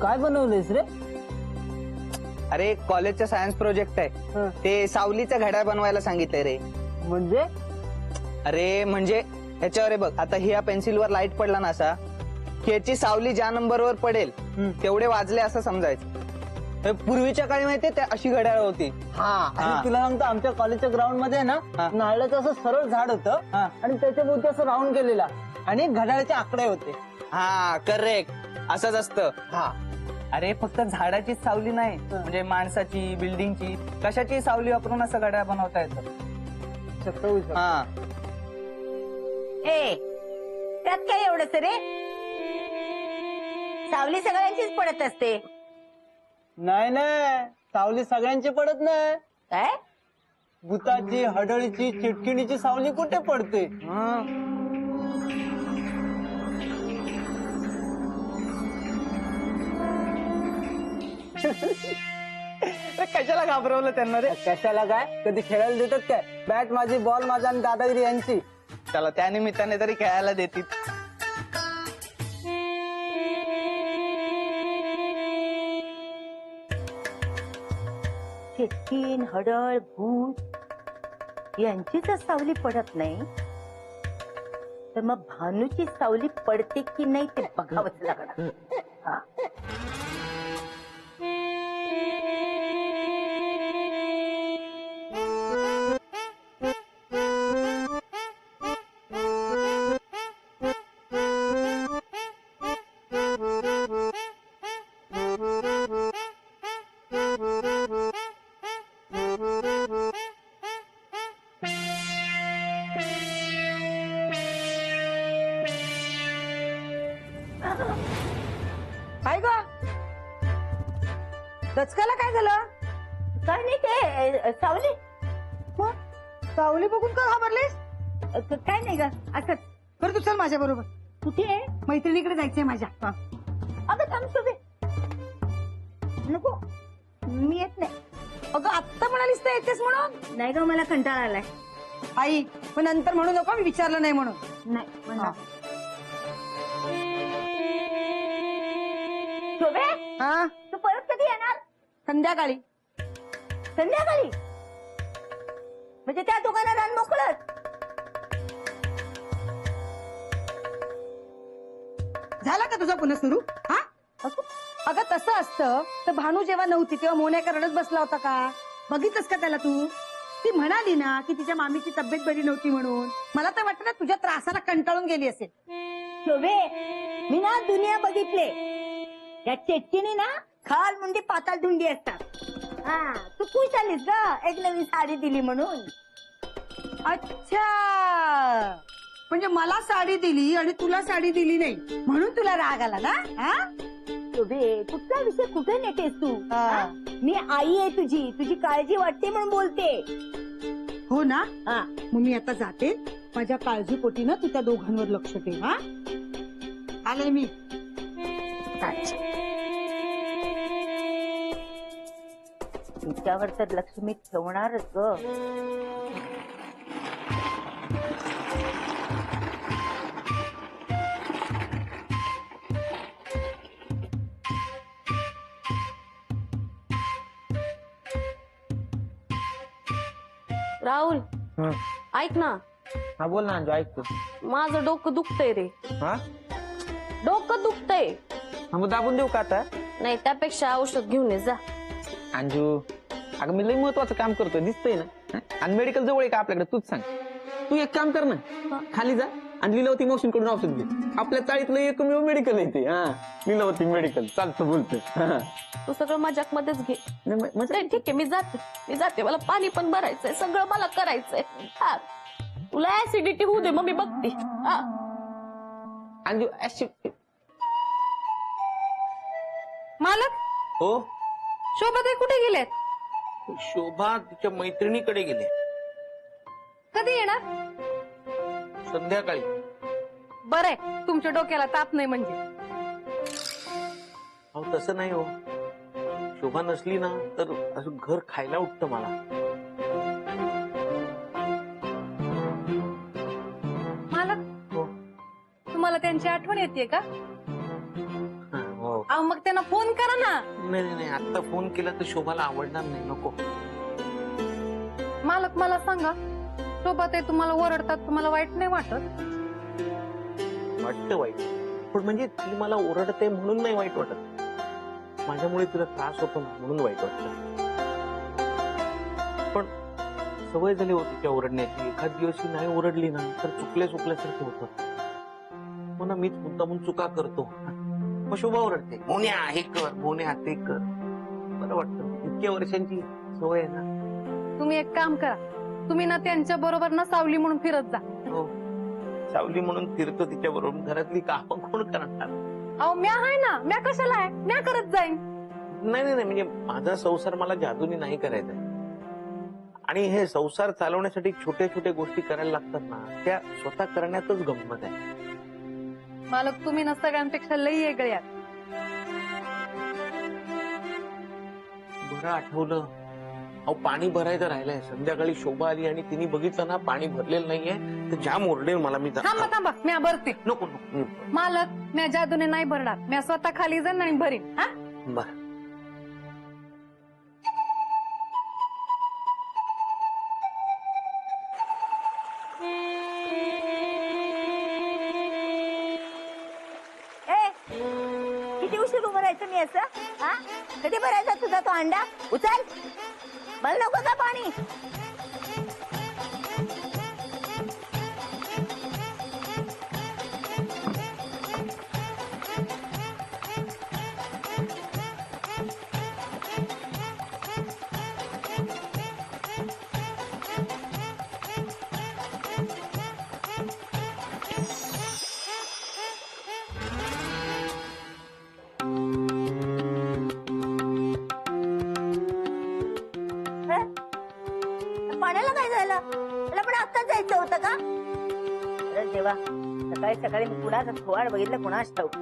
काय बनवलंयस रे? अरे कॉलेजचा सायन्स प्रोजेक्ट आहे. ते सावलीचं घड्याळ बनवायला सांगितलंय रे. म्हणजे? अरे म्हणजे ह्याच्यावर आहे बघ, आता ह्या पेन्सिलवर लाईट पडला ना असा, ह्याची सावली ज्या नंबरवर पडेल तेवढे वाजले असं समजायचं. पूर्वीच्या काळी माहितीये त्या अशी घड्याळ होती. आणि तुला सांगतो आमच्या कॉलेजच्या ग्राउंड मध्ये ना नारळाचं असं सरळ झाड होतं आणि त्याच्या भोवती असं राऊंड केलेला आणि घड्याळाचे आकडे होते. हा करेक्ट, असंच असतं. अरे फक्त झाडाचीच सावली नाही, म्हणजे माणसाची, बिल्डिंगची, कशाची सावली वापरून असं घड्याळ बनवता येतं. हा ए त्यात काय एवढंच रे? सावली सगळ्यांचीच पडत असते. नाही नाही, सावली सगळ्यांची पडत नाही. काय? भूताची, हडळीची, चिटकिणीची सावली कुठे पडते? कशाला घाबरवलं त्यांना रे? कशाला काय, कधी खेळायला देतात काय? बॅट माझी, बॉल माझा आणि दादागिरी यांची. चला त्या निमित्ताने तरी खेळायला देतील. चिटकीन, हडळ, भूत यांचीच सावली पडत नाही, तर मग भानूची सावली पडते की नाही ते बघावंच लागणार. हा. काय ग दचकाला काय झालं? काय नाही ते सावली. मग सावली बघून का घाबरलीस? काय नाही ग, असंच. बरं तू चल माझ्या बरोबर. कुठे आहे? मैत्रिणीकडे जायचंय माझ्या. अगं थांब शोभे. नको, मी येत नाही. अगं आत्ता म्हणालीस तर येतेस म्हणून. नाही ग, मला कंटाळा आलाय. आई पण नंतर म्हणू नको मी विचारलं नाही म्हणून. नाही म्हणा. शोभे, हा तू परत कधी येणार? संध्याकाळी. संध्याकाळी? म्हणजे त्या दुकानात रान मोकळत? झाला का तुझा पुन्हा सुरू? हा अगं तसं असतं तर भानू जेव्हा नव्हती तेव्हा मोन्या रडत बसला होता का? बघितलंस का त्याला तू? ती म्हणाली ना की तिच्या मामीची तब्येत बरी नव्हती म्हणून. मला तर वाटतं ना तुझ्या त्रासाला कंटाळून गेली असेल. शोभे, मी ना दुनिया बघितले. या चेटकीने ना खाल मुंडी पाताल धुंडी असतात. हा, तू खुश आलीस ग एक नवीन साडी दिली म्हणून. अच्छा, म्हणजे मला साडी दिली आणि तुला साडी दिली नाही म्हणून तुला राग आला ना? हा शोभे, कुठला विषय कुठे नेतेस तू? हा. मी आई आहे तुझी, तुझी काळजी वाटते म्हणून बोलते. हो ना? हा. मग मी आता जाते. माझ्या काळजीपोटी ना तू त्या दोघांवर लक्ष ठेव. हा आले मी. तिच्यावर तर लक्ष मी ठेवणारच ग. राहुल, ऐक ना. हा बोल ना अंजू, ऐकतो. माझं डोकं दुखतंय रे. हा डोकं दुखतंय. मग दाबून देऊ का आता? नाही, त्यापेक्षा औषध घेऊन ये जा. अंजू, अगं मी लई महत्वाचं काम करतोय दिसतंय ना. आणि मेडिकल जवळ आहे का आपल्याकडे? तूच सांग. तू एक काम कर ना, खाली जा आणि लीलावती मावशींकडून औषध घे. आपल्या चाळीतलं एकमेव मेडिकल आहे ते. हा, लीलावती मेडिकल. चालतं बोलतोय. तू सगळं मजाक मध्येच घे. नाही, ठीक आहे, मी जाते. मला पाणी पण भरायचंय, सगळं मला करायचंय. हा, तुला ऍसिडिटी होऊ दे, मग मी बघते. हा. अंजू मालक, हो, शोभाताई कुठे गेलेत? शोभा तिच्या मैत्रिणीकडे गेले. कधी येणार? संध्याकाळी. बरंय, तुमच्या डोक्याला ताप नाही म्हणजे. अहो तसं नाही हो, शोभा नसली ना तर असं घर खायला उठतं मला. मालक, तुम्हाला त्यांची आठवण येते का? हो, हो अहो मग त्यांना फोन करा ना. नाही नाही नाही, आता फोन केला तर शोभाला आवडणार नाही, नको. मालक मला सांगा, सोबत आहे तुम्हाला ओरडतात, तुम्हाला वाईट नाही वाटत? वाटतं वाईट, पण म्हणजे ती मला ओरडते म्हणून नाही वाईट वाटत, माझ्यामुळे तिला त्रास होतो ना म्हणून वाईट वाटतं. पण सवय झाली होती त्या ओरडण्याची, एखाद दिवशी नाही ओरडली ना तर चुकल्यासारखं होतं. हो ना, मीच मुद्दामून चुका करतो. मग शोभा ओरडते, मोन्या हे कर, मोन्या ते कर. बरं वाटतं, इतक्या वर्षांची सवय आहे ना. तुम्ही एक काम करा, तुम्ही ना त्यांच्या बरोबर ना सावली म्हणून फिरत जा. हो, सावली म्हणून फिरतो तिच्या बरोबर, घरातली कामं कोण करणार? अहो म्या आहे ना, म्या कशाला आहे, म्या करत जाईन. नाही नाही नाही, म्हणजे माझा संसार मला जादूनी नाही करायचा आहे. आणि हे संसार चालवण्यासाठी छोट्या छोट्या गोष्टी करायला लागतात ना, त्या स्वतः करण्यातच गंमत आहे. मालक तुम्ही ना सगळ्यांपेक्षा लई वेगळे आहात. बरं आठवलं, अहो पाणी भरायचं राहिलंय. संध्याकाळी शोभा आली आणि तिने बघितलं ना पाणी भरलेलं नाहीये तर जाम ओरडेल मला. मी थांबा थांबा, म्या भरते. नको नको. मालक म्या जादूने नाही भरणार, म्या स्वतः खाली जाईन आणि भरीन. हा बर. किती उशीर उभं राहायचं मी असं? हा कधी भरायचा तुझा तो अंडा? उचल, मला नको का पाणी? पाण्याला काय झालं? त्याला पण आत्ताच जायचं होतं का? अरे देवा, सकाळी सकाळी मी कुणाचं थोवाड बघितलं, कुणाच ठाऊक.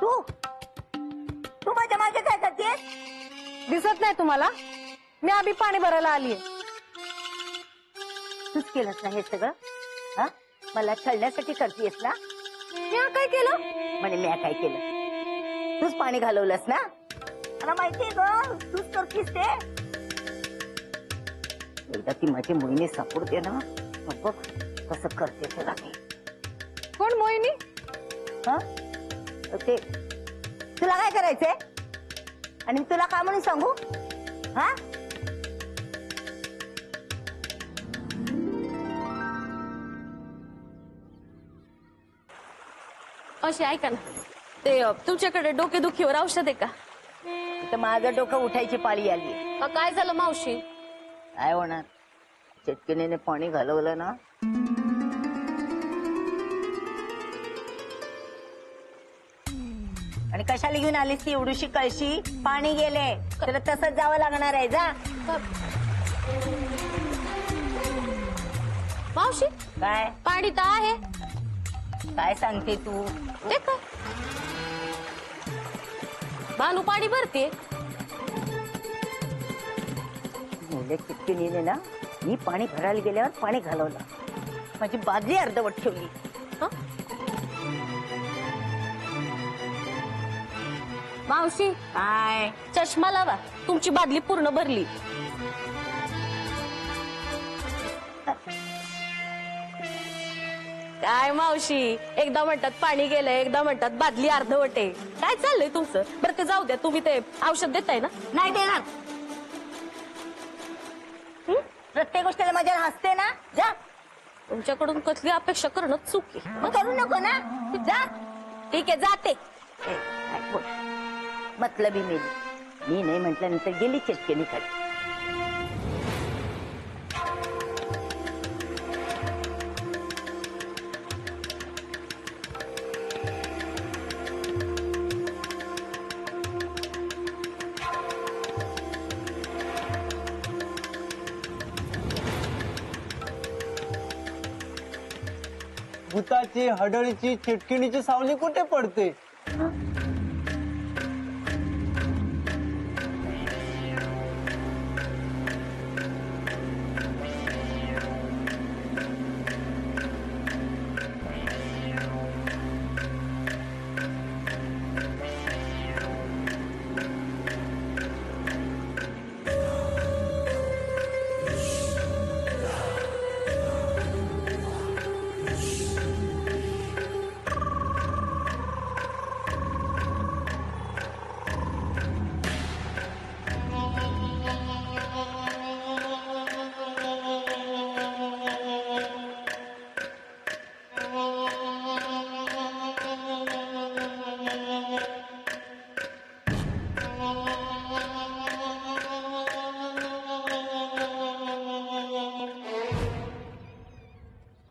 तू तू माझ्या मागे काय करतेस? दिसत नाही तुम्हाला? मी आधी पाणी भरायला आलीये. तूच केलंस ना हे सगळं? हा, मला छळण्यासाठी करतेस ना? म्या काय केलं? म्हणे मी काय केलं? तूच पाणी घालवलंस ना? मला माहितीये ग, तूच करतीस ते. एकदा ती माझी मोहिनी सापडते ना, मग बघ कसं करते तुला मी. कोण मोहिनी? हा, ते तुला काय करायचंय आणि मी तुला काय म्हणून सांगू? हा, अशी ऐका ना, ते तुमच्याकडे डोकेदुखीवर औषध आहे का? तर माझं डोकं उठायची पाळी आली. काय झालं मावशी? काय होणार, चटकीने पाणी घालवलं ना. आणि कशाला घेऊन आलीस ती एवढीशी कळशी? पाणी गेले तर तसंच जावं लागणार आहे. जा. मावशी काय पाणी तर आहे. काय सांगते तू? ते का भानू पाणी भरते? चिटकीने ना मी पाणी भरायला गेल्यावर पाणी घालवलं, माझी बादली अर्धवट ठेवली. हं? मावशी काय चष्मा लावा, तुमची बादली पूर्ण भरली. काय मावशी, एकदा म्हणतात पाणी गेलंय, एकदा म्हणतात बादली अर्धवट आहे. काय चाललंय तुमचं? बरं ते जाऊ द्या, तुम्ही ते औषध देताय ना? नाही देणार. प्रत्येक गोष्टीला माझ्या हसते ना. जा. तुमच्याकडून कसली अपेक्षा करणं चूक आहे. मग करू नको ना. जा. ठीक आहे, जाते. काय बोल, मतलबी मेली. मी नाही म्हटल्यानंतर गेली चिटकेनी कडे. भूताची, हडळीची, चिटकिणीची सावली कुठे पडते?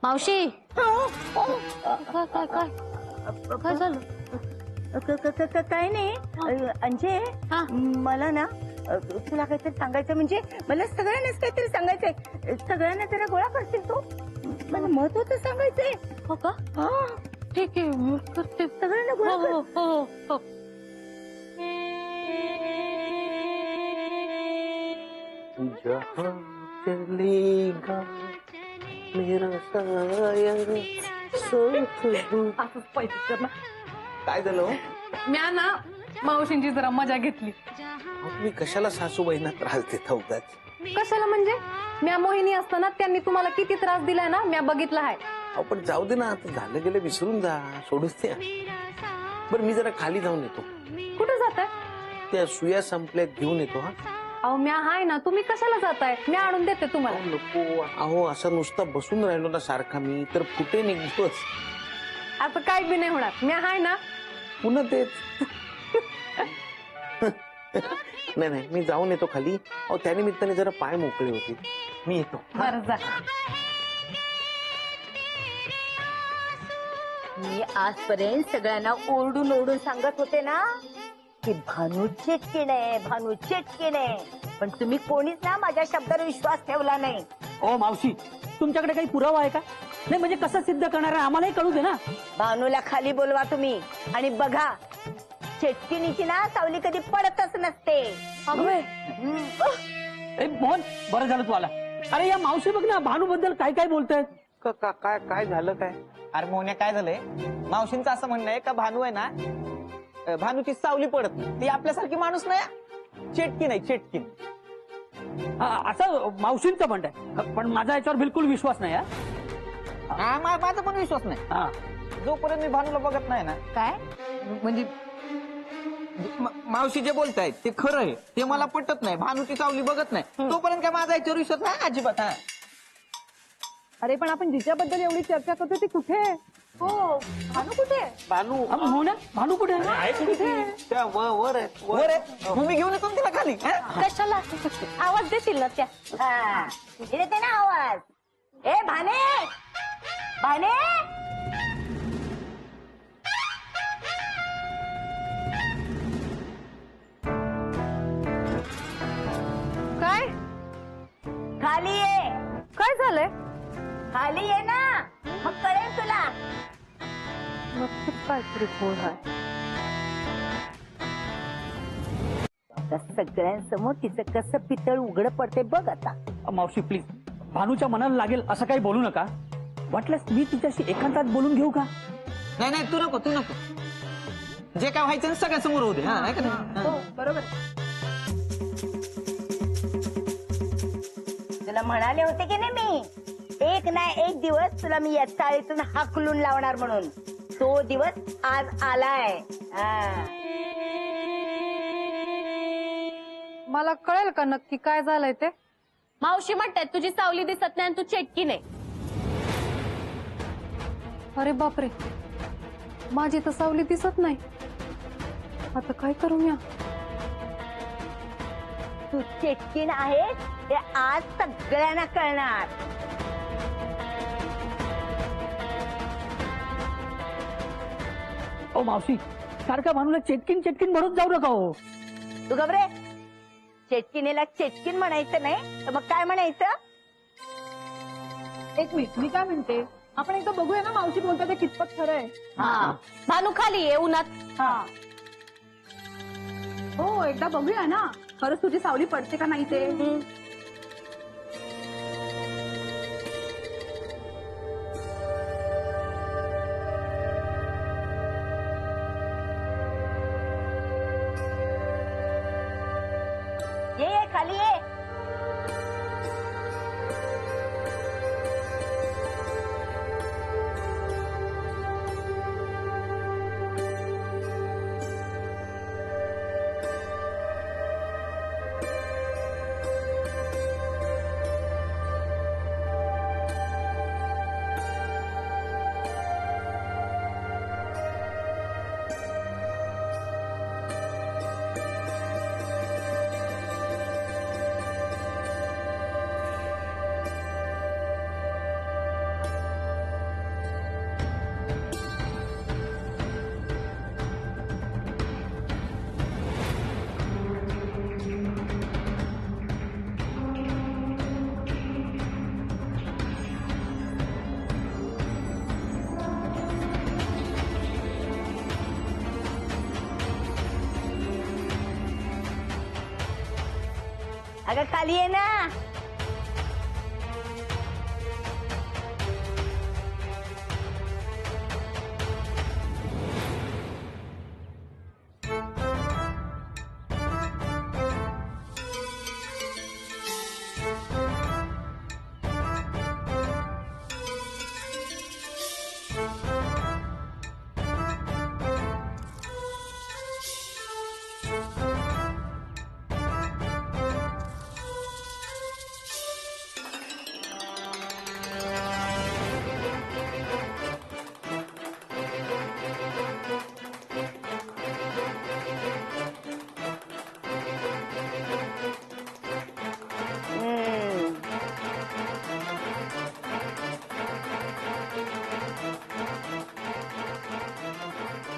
मावशी काय काय काय काय झालं? काय नाही अंजे हा. मला ना तुला काहीतरी सांगायचं, म्हणजे मला सगळ्यांनाच काहीतरी सांगायचंय. सगळ्यांना जरा गोळा करशील तू? मला महत्वाचं सांगायचंय. हो का? हा, ठीक आहे मी करते. सगळ्यांना गोळा हो कर. हो हो हो. जहाँ चलेगा मेरा साया साथ दो. असंच पैसे कर ना. काय झालं हो? म्या ना मावशींची जरा मजा घेतली. अहो, तुम्ही कशाला सासूबाईंना त्रास देता उगाच? कशाला म्हणजे? म्या मोहिनी असताना त्यांनी तुम्हाला किती त्रास दिलाय ना म्या बघितला आहे. अहो पण जाऊ दे ना, आता झालं गेलं विसरून जा, सोडूच द्या. बरं मी जरा खाली जाऊन येतो. कुठे जाताय? त्या सुया संपल्यात घेऊन येतो. हा अहो म्या हाय ना, तुम्ही कशाला जाताय? म्या आणून देते तुम्हाला. नको अहो, असा नुसता बसून राहिलो ना सारखा मी तर कुठे निघतोच. आता काय बी नाही होणार, म्या हाय ना. पुन्हा तेच. नाही नाही मी जाऊन येतो खाली. अहो त्यानिमित्ताने जरा पाय मोकळे होते. मी येतो. बरं जा. मी आजपर्यंत सगळ्यांना ओरडून ओरडून सांगत होते ना की भानू चिटकीण आहे, भानू चिटकीण आहे, पण तुम्ही कोणीच ना माझ्या शब्दावर विश्वास ठेवला नाही. ओ मावशी, तुमच्याकडे काही पुरावा आहे का? नाही म्हणजे कसं सिद्ध करणार आहे आम्हालाही कळू दे ना. भानूला खाली बोलवा तुम्ही आणि बघा, चिटकिणीची ना सावली कधी पडतच नसते. ए मोहन, बरं झालं तू आला. अरे या मावशी बघ ना, भानू बद्दल काय काय बोलतायत. काय काय झालं काय? अरे मोहन्या काय झालंय, मावशींचं असं म्हणणं आहे का भानू आहे ना, भानूची सावली पडत नाही. ती आपल्यासारखी माणूस नाही, चेटकी नाही चेटकीन. असं मावशींचं म्हणत आहे, पण माझा याच्यावर बिलकुल विश्वास नाही. माझा पण विश्वास नाही. हा, जोपर्यंत मी भानूला बघत नाही ना. काय म्हणजे मावशी जे बोलतायत ते खरं आहे, ते मला पटत नाही. भानूची सावली बघत नाही तोपर्यंत काय माझा याच्यावर विश्वास नाही अजिबात. हा अरे पण आपण जिच्याबद्दल एवढी चर्चा करतो ती कुठे आहे? हो भानू कुठे आहे? भानू मोहन, भानू कुठे आहे? त्या वर आहेत. वर आहे, मग मी घेऊन येतो ना तिला खाली. हा? कशाला आवाज देतील ना त्या. हा, येते ना आवाज. ए भाने, भाने, काय खाली ये, काय झालंय? खाली ये ना, मग कळेल तुला. नक्कीच काहीतरी घोळ आहे. आता सगळ्यांसमोर तिचं कसं पितळ उघड पडते बघ आता. मावशी प्लीज, भानूच्या मनाला लागेल असं काही बोलू नका. वाटल्यास मी तिच्याशी एकांतात बोलून घेऊ का? नाही नाही तू नको, तू नको. जे काय व्हायचं ना सगळ्यासमोर होते. हा नाही का नाही? हा. बरोबर. तुला म्हणाले होते की नाही मी, एक ना एक दिवस तुला मी या चाळीतून हाकलून लावणार म्हणून. तो दिवस आज आलाय. हा. मला कळेल का नक्की काय झालंय ते? मावशी म्हणतात तुझी सावली दिसत नाही आणि तू चेटकी नाही. अरे बापरे, माझी तर सावली दिसत नाही. आता काय करू म्या? तू चेटकीण आहेस ते आज सगळ्यांना कळणार. ओ मावशी, सारखा भानूला चेटकीन चेटकीन म्हणून जाऊ नका हो. तू घबरे, चेटकिनीला चेटकीन म्हणायचं नाही तर मग काय म्हणायचं? एक मिनिट, मी काय म्हणते, आपण एकदा बघूया ना मावशी बोलतात ते कितपत खरं आहे. हा भानू खाली ये उन्हात. हा हो, एकदा बघूया ना खरंच तुझी सावली पडते का नाही ते. ये खाली ये. अगं खाली ये ना.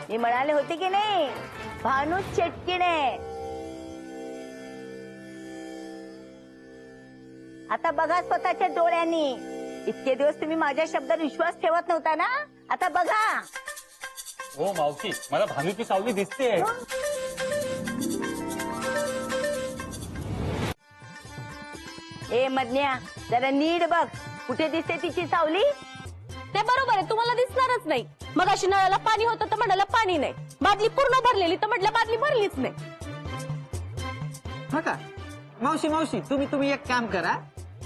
मी म्हणाले होते की नाही, भानू चटकीने. आता बघा स्वतःच्या डोळ्यांनी. इतके दिवस तुम्ही माझ्या शब्दावर विश्वास ठेवत नव्हता ना, आता बघा. हो मावशी, मला भानूची सावली दिसते. ए मधन्या, जरा नीट बघ, कुठे दिसते तिची सावली. ते बरोबर आहे, तुम्हाला दिसणारच नाही. मग अशी नळाला पाणी होतं तर म्हणाला पाणी नाही, बादली पूर्ण भरलेली तर म्हटलं बादली भरलीच नाही. हा का? मावशी मावशी, तुम्ही एक काम करा,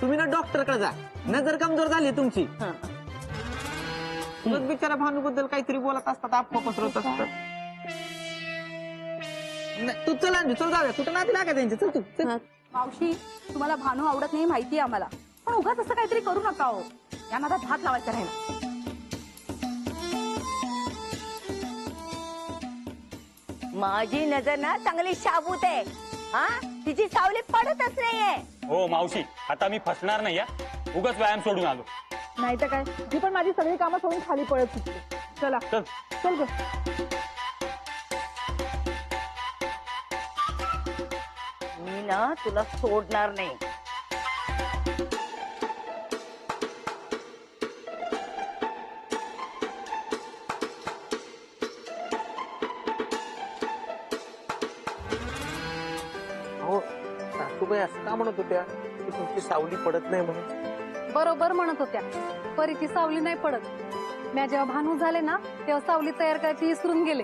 तुम्ही ना डॉक्टरकडे जा. नजर कमजोर झाली तुमची. मग बिचारा भानू बद्दल काहीतरी बोलत असतात, अफवा पसरवत असतात. नाही, तू चल अंजू, चल जाऊया. कुठं नाती लागा त्यांची, चल तू चल. मावशी, तुम्हाला भानू आवडत नाही माहिती आम्हाला, पण उगाच असं काहीतरी करू नका हो. या नादात हात लावायचा राहिला. माझी नजर ना चांगली शाबूत आहे. हा, तिची सावली पडतच नाहीये. हो मावशी, आता मी फसणार नाही. उगाच व्यायाम सोडून आलो. नाही तर काय, मी पण माझी सगळी कामं सोडून खाली पळत सुटते. चला चल. चल ग. मी ना तुला सोडणार नाही. हो सासूबाई असं का म्हणत होत्या की तुमची सावली पडत नाही म्हणून? बरोबर म्हणत होत्या, परीची सावली नाही पडत. मी जेव्हा भानू झाले ना, तेव्हा सावली तयार करायची विसरून गेले.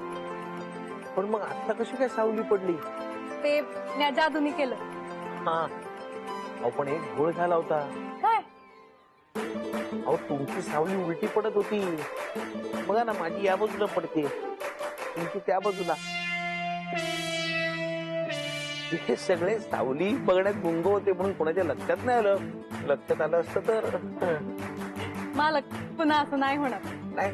पण मग आता कशी काय सावली पडली? ते म्या जादूनी केलं. हा अहो, पण एक घोळ झाला होता. काय? अहो, तुमची सावली उलटी पडत होती. बघा ना, माझी या बाजूला पडते, तुमची त्या बाजूला. हे सगळे सावली बघण्यात गुंग होते म्हणून कोणाच्या लक्षात नाही आलं. लक्षात आलं असतं तर मालक, पुन्हा असं नाही होणार. नाही